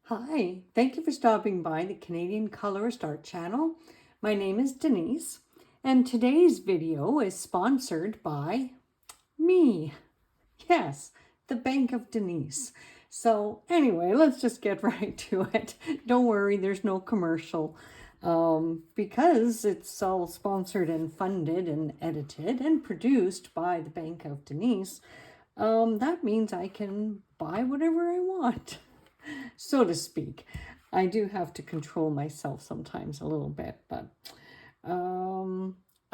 Hi, thank you for stopping by the Canadian Colourist Art channel. My name is Denise, and today's video is sponsored by me. Yes, the Bank of Denise. So anyway, let's just get right to it. Don't worry, there's no commercial because it's all sponsored and funded and edited and produced by the Bank of Denise. That means I can buy whatever I want, so to speak. I do have to control myself sometimes a little bit, but I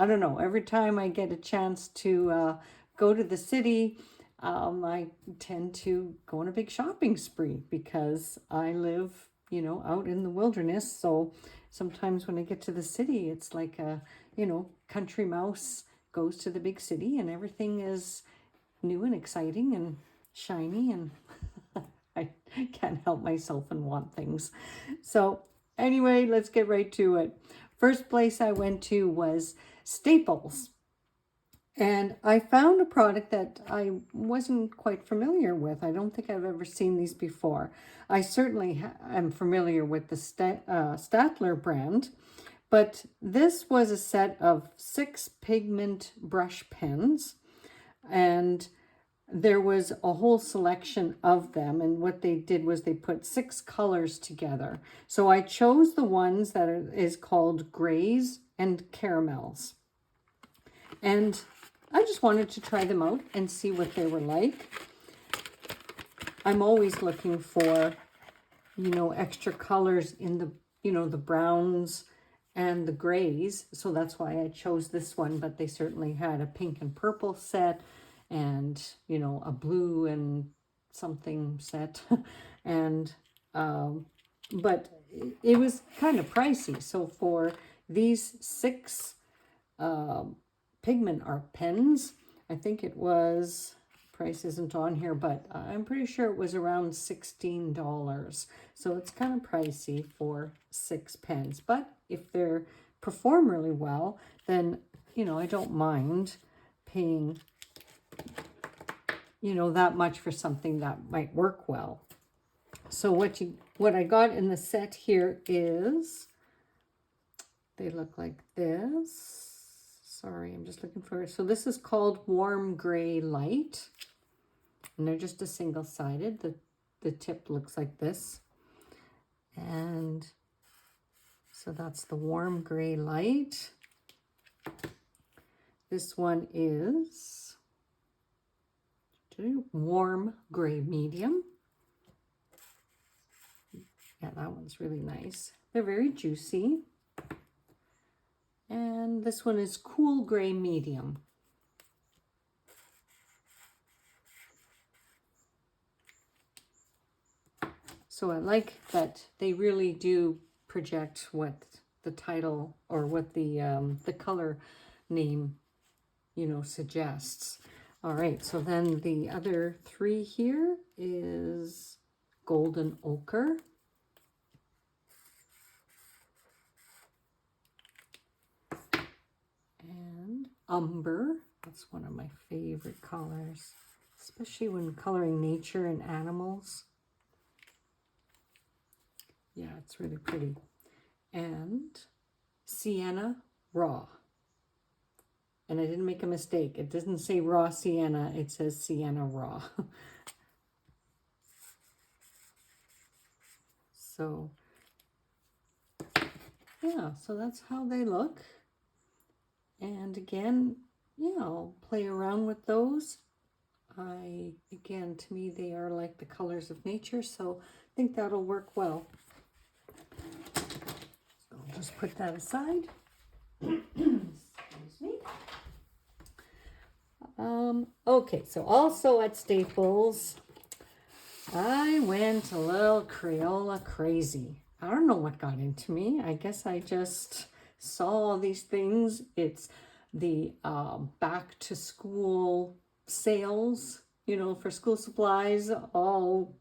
don't know. Every time I get a chance to go to the city, I tend to go on a big shopping spree because I live, out in the wilderness. So sometimes when I get to the city, it's like a, country mouse goes to the big city and everything is new and exciting and shiny, and I can't help myself and want things. So anyway, let's get right to it. First place I went to was Staples. And I found a product that I wasn't quite familiar with. I don't think I've ever seen these before. I certainly am familiar with the Statler brand, but this was a set of 6 pigment brush pens, and there was a whole selection of them, and what they did was they put 6 colors together. So I chose the ones that is called grays and caramels, and I just wanted to try them out and see what they were like. I'm always looking for, extra colors in the, the browns and the grays. So that's why I chose this one, but they certainly had a pink and purple set and, a blue and something set. And, but it was kind of pricey. So for these 6, pigment art pens, I think it was, price isn't on here, but I'm pretty sure it was around $16. So it's kind of pricey for 6 pens, but if they're perform really well, then I don't mind paying that much for something that might work well. So what I got in the set here is, they look like this. Sorry, I'm just looking for it. So this is called Warm Gray Light, and they're just a single-sided. The tip looks like this, and so that's the Warm Gray Light. This one is Warm Gray Medium. Yeah, that one's really nice. They're very juicy. And this one is Cool Gray Medium. So I like that they really do project what the title or what the color name, suggests. All right, so then the other 3 here is Golden Ochre. And Umber. That's one of my favorite colors, especially when coloring nature and animals. Yeah, it's really pretty. And Sienna Raw. And I didn't make a mistake. It doesn't say Raw Sienna. It says Sienna Raw. So, yeah, so that's how they look. And again, I'll play around with those. Again, to me, they are like the colors of nature, so I think that'll work well. So I'll just put that aside. Excuse me. Okay, so also at Staples, I went a little Crayola crazy. I don't know what got into me. I guess I just saw all these things. It's the back to school sales, for school supplies, all,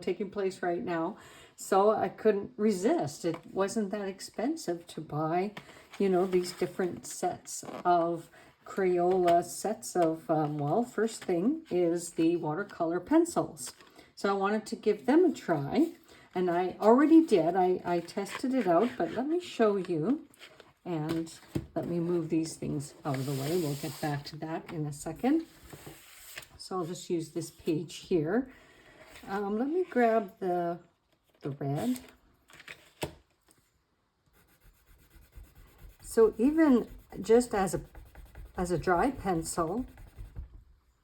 taking place right now. So I couldn't resist. It wasn't that expensive to buy, these different sets of Crayola sets of, well, first thing is the watercolor pencils. So I wanted to give them a try. And I already did. I tested it out, but let me show you. And let me move these things out of the way. We'll get back to that in a second. So I'll just use this page here. Let me grab the red. So even just as a dry pencil,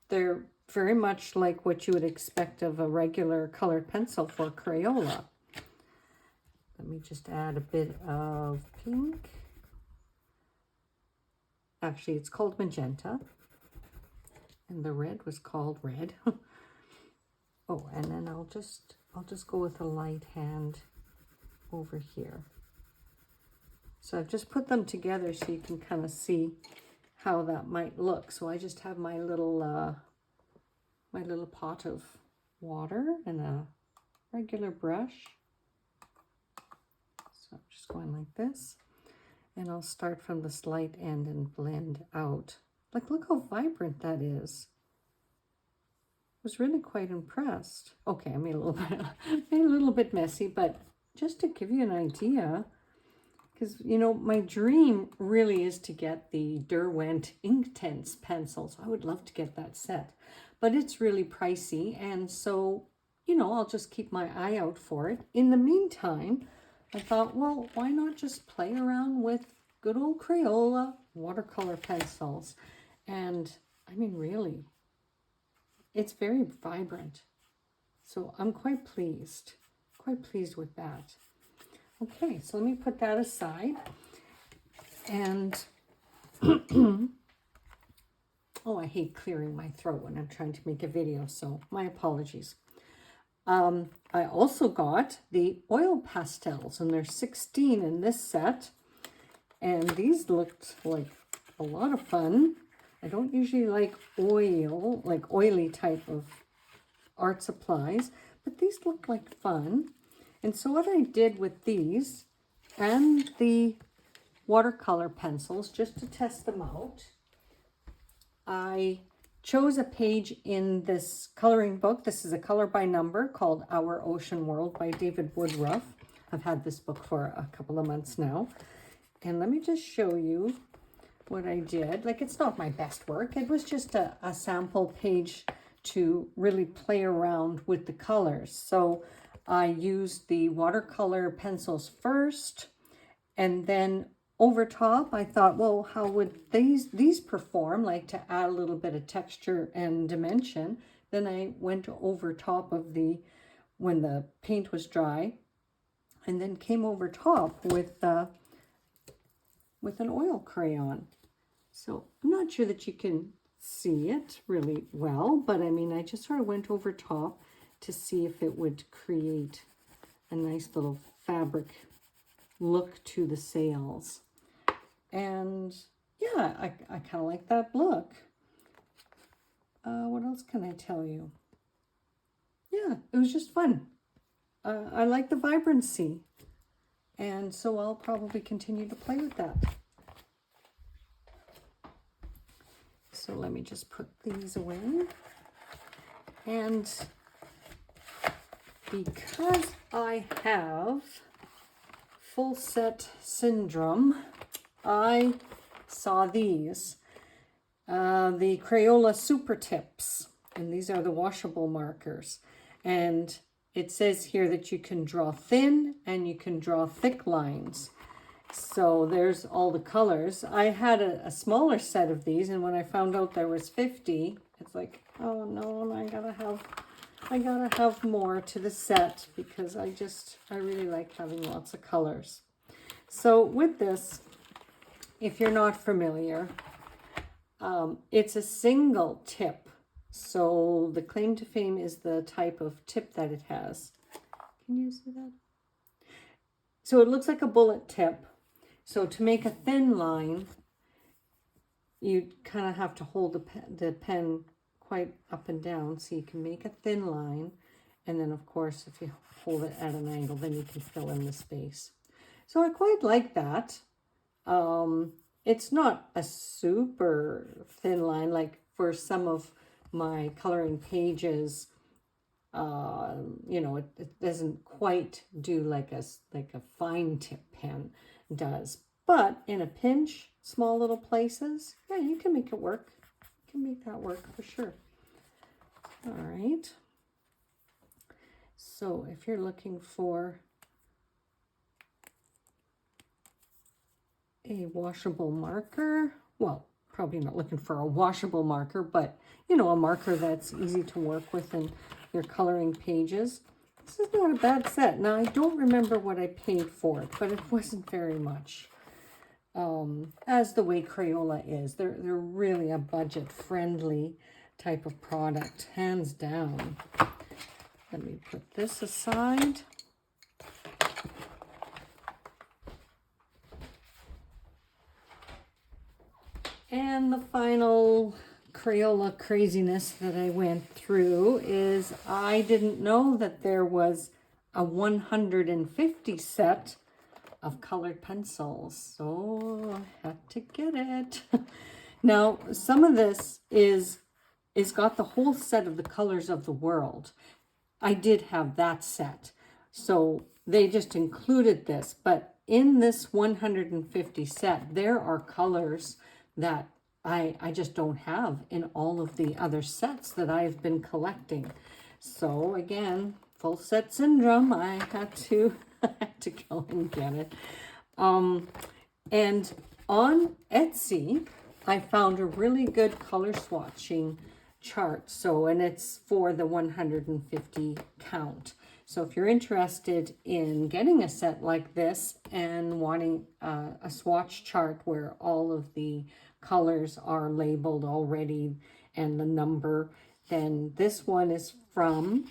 they're very much like what you would expect of a regular colored pencil for Crayola. Let me just add a bit of pink. Actually, it's called magenta, and the red was called red. Oh, and then I'll just go with a light hand over here. So I've just put them together so you can kind of see how that might look. So I just have my little pot of water and a regular brush. So I'm just going like this. And I'll start from the slight end and blend out. Like, look how vibrant that is. I was really quite impressed. Okay, I made a little bit messy, but just to give you an idea, because, you know, my dream really is to get the Derwent Inktense pencils. I would love to get that set, but it's really pricey. And so, you know, I'll just keep my eye out for it. In the meantime, I thought, well, why not just play around with good old Crayola watercolor pencils? And I mean, really, it's very vibrant. So I'm quite pleased with that. Okay, so let me put that aside. And, oh, I hate clearing my throat when I'm trying to make a video, so my apologies. I also got the oil pastels, and there's 16 in this set. And these looked like a lot of fun. I don't usually like oily type of art supplies, but these look like fun. And so what I did with these and the watercolor pencils, just to test them out, I chose a page in this coloring book. This is a color by number called Our Ocean World by David Woodruff. I've had this book for a couple of months now. And let me just show you what I did. Like, it's not my best work. It was just a sample page to really play around with the colors. So I used the watercolor pencils first, and then over top, I thought, well, how would these perform, like to add a little bit of texture and dimension. Then I went over top of when the paint was dry, and then came over top with an oil crayon. So I'm not sure that you can see it really well, but I mean, I just sort of went over top to see if it would create a nice little fabric look to the sails. And yeah, I kind of like that look. What else can I tell you? Yeah, it was just fun. I like the vibrancy. And so I'll probably continue to play with that. So let me just put these away. And because I have full set syndrome, I saw these, the Crayola Super Tips, and these are the washable markers. And it says here that you can draw thin and you can draw thick lines. So there's all the colors. I had a smaller set of these, and when I found out there was 50, it's like, oh no, I gotta have more to the set, because I really like having lots of colors. So with this, if you're not familiar, it's a single tip. So the claim to fame is the type of tip that it has. Can you see that? So it looks like a bullet tip. So to make a thin line, you kind of have to hold the pen quite up and down so you can make a thin line. And then, of course, if you hold it at an angle, then you can fill in the space. So I quite like that. It's not a super thin line like for some of my coloring pages. you know, it doesn't quite do like a fine tip pen does. But in a pinch, small little places, yeah, you can make it work. You can make that work for sure. All right. So if you're looking for a washable marker, well, probably not looking for a washable marker, but you know, a marker that's easy to work with in your coloring pages. This is not a bad set. Now, I don't remember what I paid for it, but it wasn't very much. As the way Crayola is, they're really a budget-friendly type of product, hands down. Let me put this aside. And the final Crayola craziness that I went through is I didn't know that there was a 150 set of colored pencils, so I had to get it. Now, some of this is got the whole set of the colors of the world. I did have that set, so they just included this, but in this 150 set, there are colors that I just don't have in all of the other sets that I've been collecting. So again, full set syndrome, I had to go and get it. And on Etsy, I found a really good color swatching chart. So, and it's for the 150 count. So if you're interested in getting a set like this and wanting a swatch chart where all of the colors are labeled already and the number, then this one is from,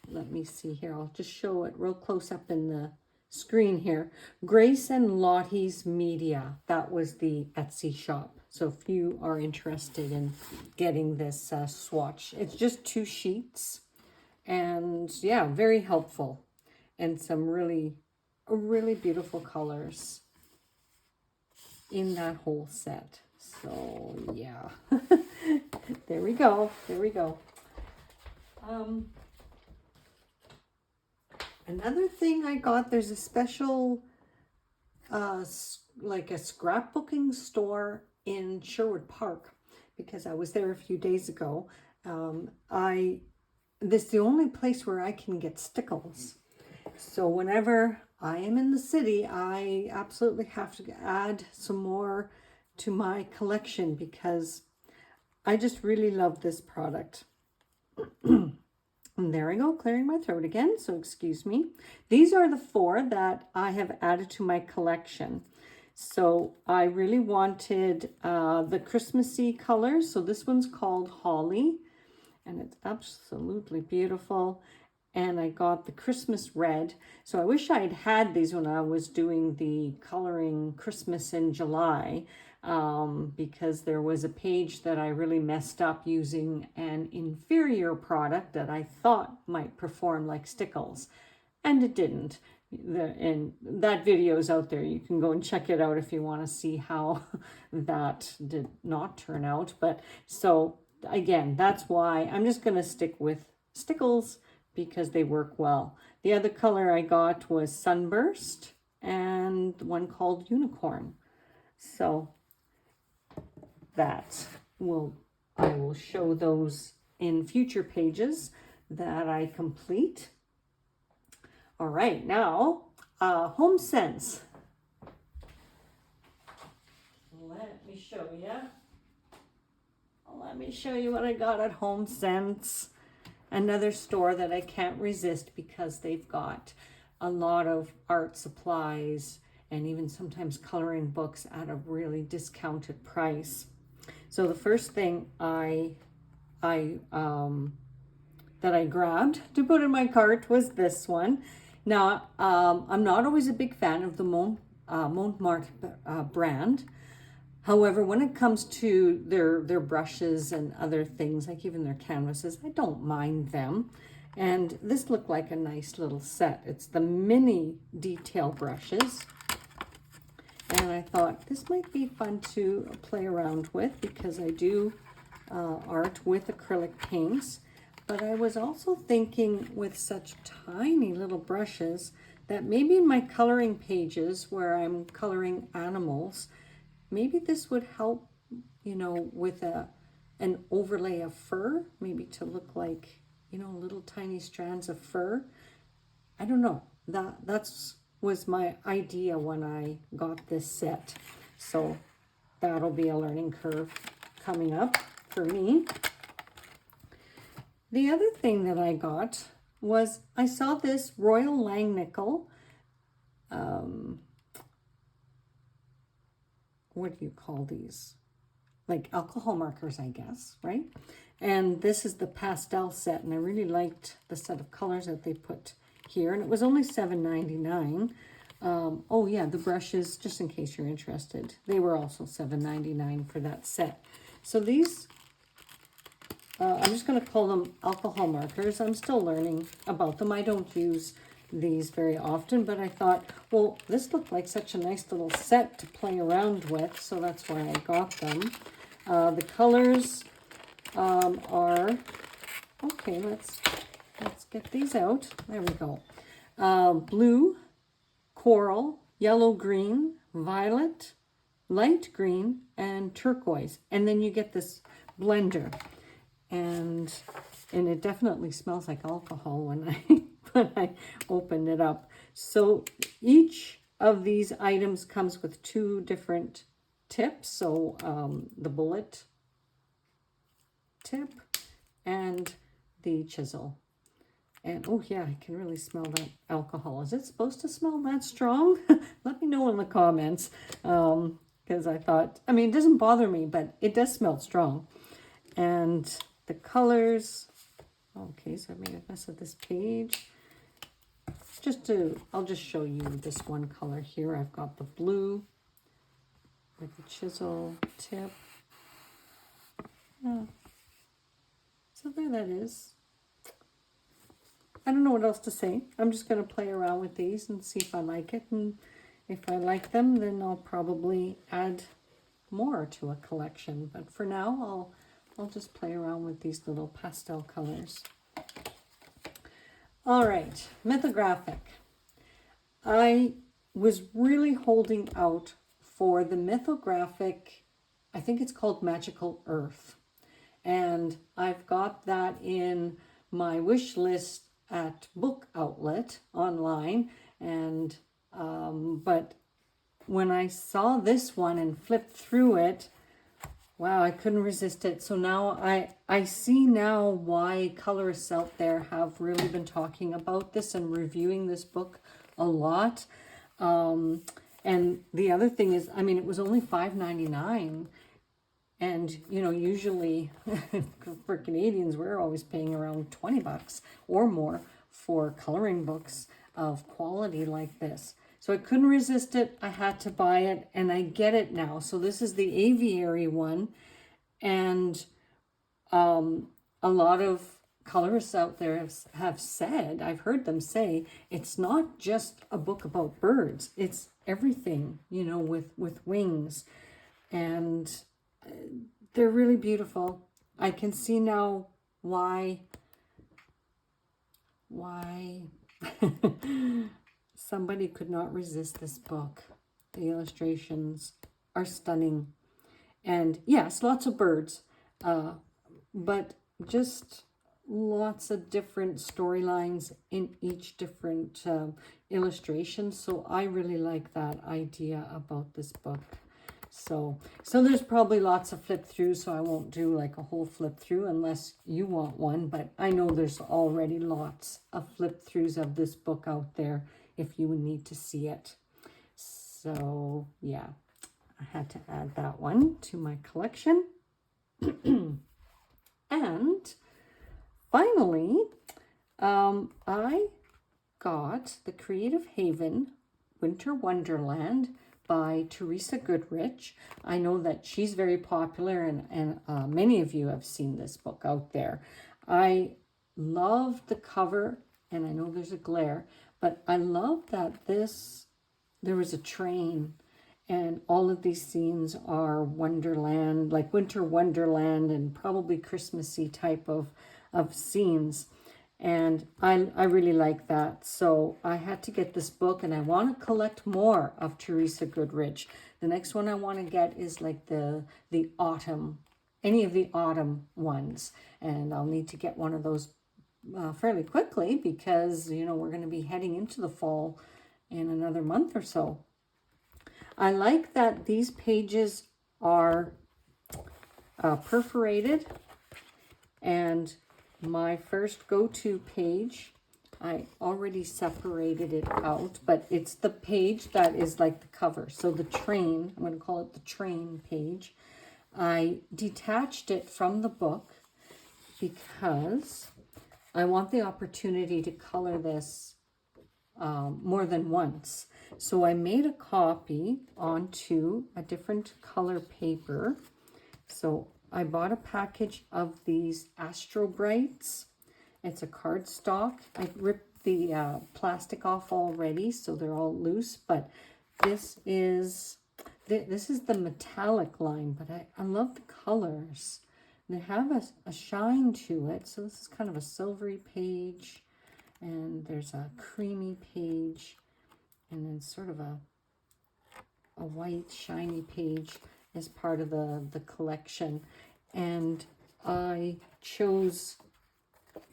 let me see here, I'll just show it real close up in the screen here. Grace and Lottie's Media. That was the Etsy shop. So if you are interested in getting this swatch, it's just 2 sheets. And yeah, very helpful. And some really beautiful colors in that whole set. So yeah, there we go. There we go. Another thing I got, there's a special, like a scrapbooking store in Sherwood Park, because I was there a few days ago. This is the only place where I can get Stickles. So whenever I am in the city, I absolutely have to add some more to my collection because I just really love this product. And there I go, clearing my throat again, so excuse me. These are the 4 that I have added to my collection. So I really wanted the Christmassy colors. So this one's called Holly, and it's absolutely beautiful. And I got the Christmas red. So I wish I'd had these when I was doing the coloring Christmas in July, because there was a page that I really messed up using an inferior product that I thought might perform like Stickles, and it didn't. And that video is out there. You can go and check it out if you want to see how that did not turn out. But so again, that's why I'm just going to stick with Stickles because they work well. The other color I got was Sunburst and one called Unicorn. So I will show those in future pages that I complete. All right, now Homesense. Let me show you. Let me show you what I got at Homesense. Another store that I can't resist because they've got a lot of art supplies and even sometimes coloring books at a really discounted price. So the first thing that I grabbed to put in my cart was this one. Now, I'm not always a big fan of the Montmartre brand. However, when it comes to their brushes and other things, like even their canvases, I don't mind them. And this looked like a nice little set. It's the mini detail brushes. And I thought this might be fun to play around with because I do art with acrylic paints. But I was also thinking with such tiny little brushes that maybe in my coloring pages where I'm coloring animals, maybe this would help, you know, with an overlay of fur, maybe to look like, you know, little tiny strands of fur. I don't know. That's was my idea when I got this set. So that'll be a learning curve coming up for me. The other thing that I got was I saw this Royal Langnickel. What do you call these? Like alcohol markers, I guess, right? And this is the pastel set, and I really liked the set of colors that they put here, and it was only $7.99. Oh yeah, the brushes, just in case you're interested, they were also $7.99 for that set. So these, I'm just going to call them alcohol markers. I'm still learning about them. I don't use these very often, but I thought, well, this looked like such a nice little set to play around with, so that's why I got them. The colors are, okay, let's get these out. There we go. Blue, coral, yellow, green, violet, light green, and turquoise. And then you get this blender. And it definitely smells like alcohol when I when I open it up. So each of these items comes with 2 different tips. So the bullet tip and the chisel. And oh yeah, I can really smell that alcohol. Is it supposed to smell that strong? Let me know in the comments. Because I thought, I mean, it doesn't bother me, but it does smell strong. And the colors, okay, so I made a mess of this page. I'll just show you this one color here. I've got the blue with the chisel tip. Oh. So there that is. I don't know what else to say. I'm just going to play around with these and see if I like it. And if I like them, then I'll probably add more to a collection. But for now, I'll just play around with these little pastel colors. All right, mythographic. I was really holding out for the mythographic, I think it's called Mythical Earth. And I've got that in my wish list at Book Outlet online. And but when I saw this one and flipped through it, wow, I couldn't resist it. So now I see now why colorists out there have really been talking about this and reviewing this book a lot. And the other thing is, I mean, it was only $5.99. And, you know, usually for Canadians, we're always paying around 20 bucks or more for coloring books of quality like this. So I couldn't resist it. I had to buy it, and I get it now. So this is the aviary one. And a lot of colorists out there have said, I've heard them say, it's not just a book about birds. It's everything, you know, with wings. And they're really beautiful. I can see now why somebody could not resist this book. The illustrations are stunning. And yes, lots of birds, but just lots of different storylines in each different illustration. So I really like that idea about this book. So there's probably lots of flip throughs, so I won't do like a whole flip through unless you want one, but I know there's already lots of flip throughs of this book out there if you need to see it. So yeah, I had to add that one to my collection. And finally, I got the Creative Haven Winter Wonderland by Teresa Goodrich. I know that she's very popular, and many of you have seen this book out there. I love the cover, and I know there's a glare, but I love that there was a train, and all of these scenes are Wonderland, like Winter Wonderland, and probably Christmassy type of of scenes. And I really like that. So I had to get this book, and I want to collect more of Teresa Goodrich. The next one I want to get is like the autumn, any of the autumn ones. And I'll need to get one of those fairly quickly because, you know, we're going to be heading into the fall in another month or so. I like that these pages are perforated, and my first go-to page, I already separated it out, but it's the page that is like the cover. So the train, I'm going to call it the train page. I detached it from the book because I want the opportunity to color this more than once. So I made a copy onto a different color paper. So I bought a package of these Astro Brights. It's a cardstock. I ripped the plastic off already, so they're all loose, but this is the metallic line, but I love the colors. They have a shine to it. So this is kind of a silvery page, and there's a creamy page, and then sort of a white shiny page as part of the collection. And I chose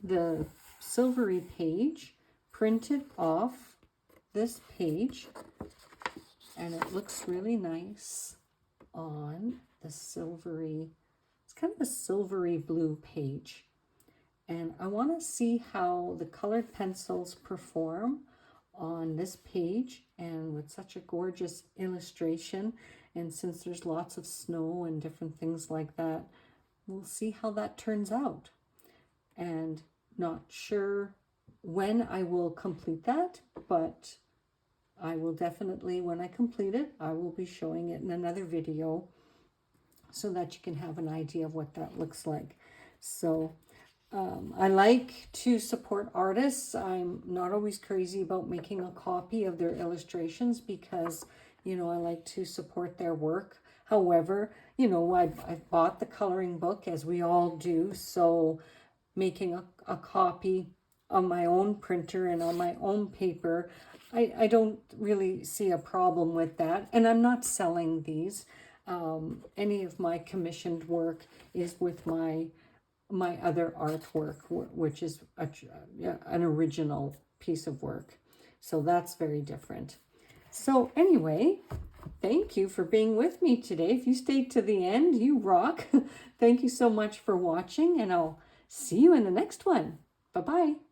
the silvery page, printed off this page, and it looks really nice on the silvery, it's kind of a silvery blue page. And I want to see how the colored pencils perform on this page, and with such a gorgeous illustration. And since there's lots of snow and different things like that, we'll see how that turns out. And not sure when I will complete that, but I will definitely, when I complete it, I will be showing it in another video so that you can have an idea of what that looks like. So I like to support artists. I'm not always crazy about making a copy of their illustrations because, you know, I like to support their work. However, you know, I've bought the coloring book, as we all do, so making a copy on my own printer and on my own paper, I don't really see a problem with that. And I'm not selling these. Any of my commissioned work is with my other artwork, which is an original piece of work. So that's very different. So anyway, thank you for being with me today. If you stayed to the end, you rock. Thank you so much for watching, and I'll see you in the next one. Bye-bye.